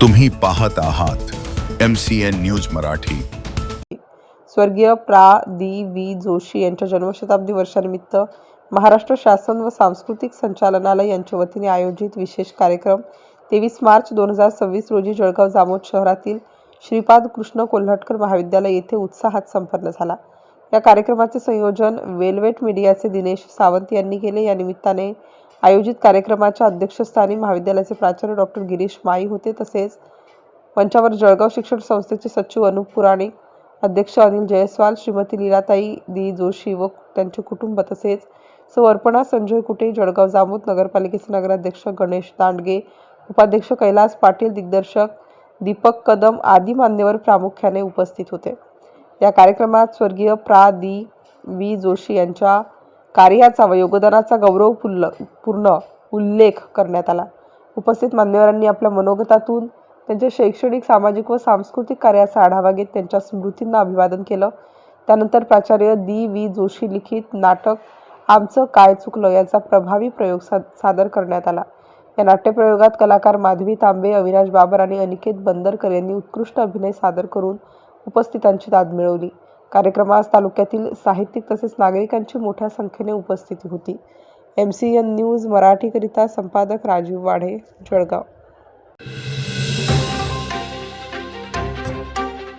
तुम्ही पाहत आहात MCN न्यूज मराठी। स्वर्गीय प्रा. दी. जोशी यांच्या जन्मशताब्दी वर्षानिमित्त महाराष्ट्र शासन व सांस्कृतिक संचालनालय यांच्या वतीने आयोजित विशेष कार्यक्रम 23 मार्च 2026 रोजी जळगाव जामोद शहरातील श्रीपाद कृष्ण कोल्हटकर महाविद्यालय येथे उत्साहात संपन्न झाला। या कार्यक्रमाचे संयोजन वेलवेट मीडियाचे दिनेश सावंत यांनी केले। या निमित्ताने आयोजित कार्यक्रमाच्या अध्यक्षस्थानी महाविद्यालयाचे प्राचार्य डॉ. गिरीश माई होते। तसेच मंचावर जळगाव शिक्षण संस्थेचे सचिव अनुप पुराणिक, अध्यक्ष अनिल जयस्वाल, श्रीमती लीलाताई दी. जोशी व त्यांचे कुटुंब, तसेच सौ अर्पणा संजय कुटे, जळगाव जामोद नगरपालिकेचे नगराध्यक्ष गणेश दांडगे, उपाध्यक्ष कैलास पाटील, दिग्दर्शक दीपक कदम आदी मान्यवर प्रामुख्याने उपस्थित होते। या कार्यक्रमात स्वर्गीय प्रा. दी. जोशी यांच्या कार्याचा व योगदानाचा गौरवपूर्ण उल्लेख करण्यात आला। उपस्थित मान्यवरांनी आपल्या मनोगतातून त्यांच्या शैक्षणिक, सामाजिक व सांस्कृतिक कार्याचा आढावा घेत त्यांच्या स्मृतींना अभिवादन केलं। त्यानंतर प्राचार्य दी. जोशी लिखित नाटक आमचं काय चुकलं याचा प्रभावी प्रयोग सादर करण्यात आला। या नाट्यप्रयोगात कलाकार माधवी तांबे, अविनाश बाबर आणि अनिकेत बंदरकर यांनी उत्कृष्ट अभिनय सादर करून उपस्थितांची दाद मिळवली। कार्यक्रमास तालुक्यातील साहित्यिक तसेच नागरिकांची मोठ्या संख्येने उपस्थिती होती। MCN न्यूज मराठीकरिता संपादक राजीव वाढे, जळगाव।